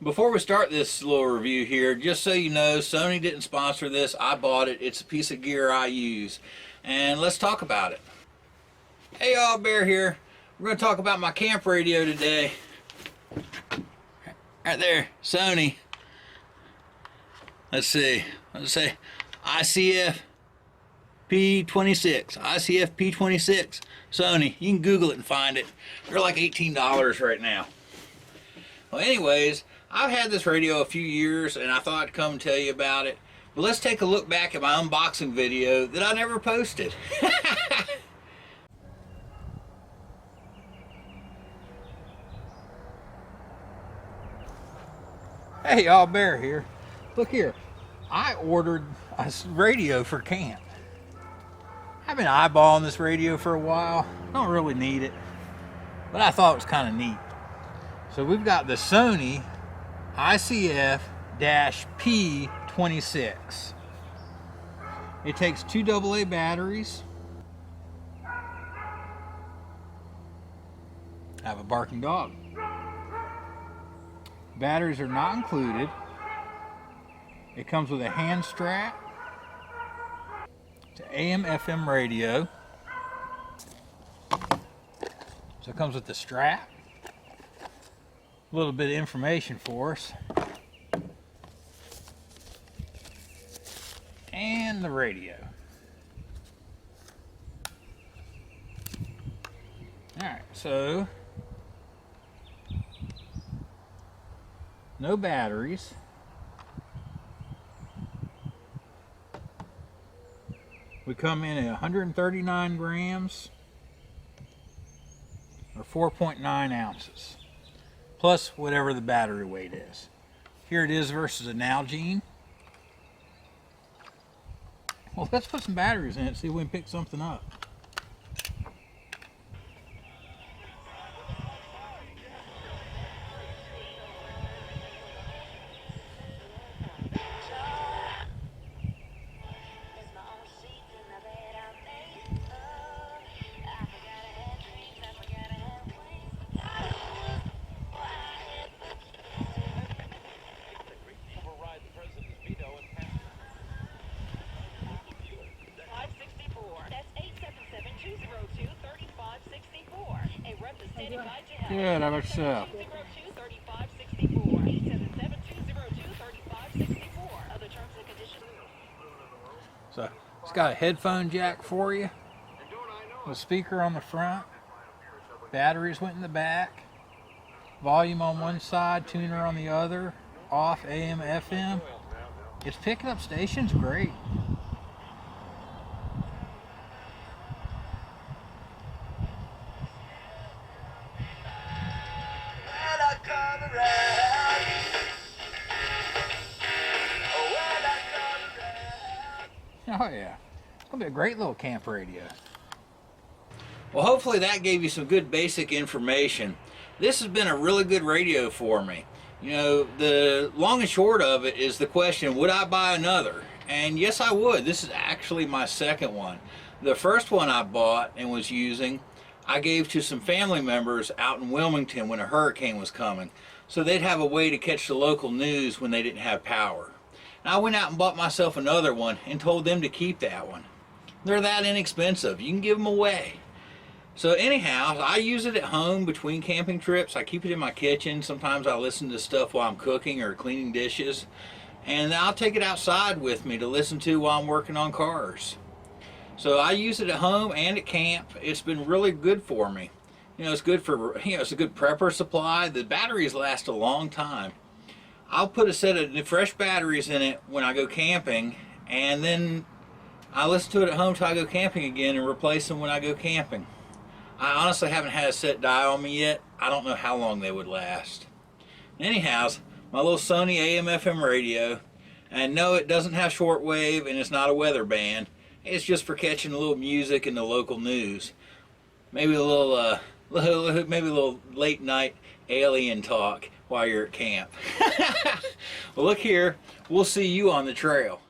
Before we start this little review here, just so you know, Sony didn't sponsor this. I bought it. It's a piece of gear I use. And let's talk about it. Hey y'all, Bear here. We're going to talk about my camp radio today. Right there, Sony. Let's see. Let's say ICF-P26. ICF-P26 Sony. You can Google it and find it. They're like $18 right now. Well, anyways, I've had this radio a few years and I thought I'd come and tell you about it. But let's take a look back at my unboxing video that I never posted. Hey y'all, Bear here. Look here. I ordered a radio for camp. I've been eyeballing this radio for a while. Don't really need it, but I thought it was kind of neat. So we've got the Sony ICF-P26. It takes 2 AA batteries. I have a barking dog. Batteries are not included. It comes with a hand strap. It's an AM/FM radio. So it comes with the strap. A little bit of information for us. And the radio. Alright, so no batteries. We come in at 139 grams or 4.9 ounces. Plus whatever the battery weight is. Here it is versus a Nalgene. Well, let's put some batteries in it, see if we can pick something up. Good, how about yourself? So, it's got a headphone jack for you, with a speaker on the front, batteries went in the back, volume on one side, tuner on the other, off AM, FM. It's picking up stations great. Oh yeah, it's gonna be a great little camp radio. Well, hopefully that gave you some good basic information. This has been a really good radio for me. You know, the long and short of it is the question, would I buy another? And yes, I would. This is actually my second one. The first one I bought and was using, I gave to some family members out in Wilmington when a hurricane was coming, so they'd have a way to catch the local news when they didn't have power. And I went out and bought myself another one and told them to keep that one. They're that inexpensive. You can give them away. So anyhow, I use it at home between camping trips. I keep it in my kitchen. Sometimes I listen to stuff while I'm cooking or cleaning dishes. And I'll take it outside with me to listen to while I'm working on cars. So I use it at home and at camp. It's been really good for me. You know, it's good for, it's a good prepper supply. The batteries last a long time. I'll put a set of fresh batteries in it when I go camping, and then I listen to it at home till I go camping again and replace them when I go camping. I honestly haven't had a set die on me yet. I don't know how long they would last. Anyhow, my little Sony AM/FM radio, and no, it doesn't have shortwave and it's not a weather band. It's just for catching a little music and the local news. Maybe a little, maybe a little late night alien talk while you're at camp. Well, look here, we'll see you on the trail.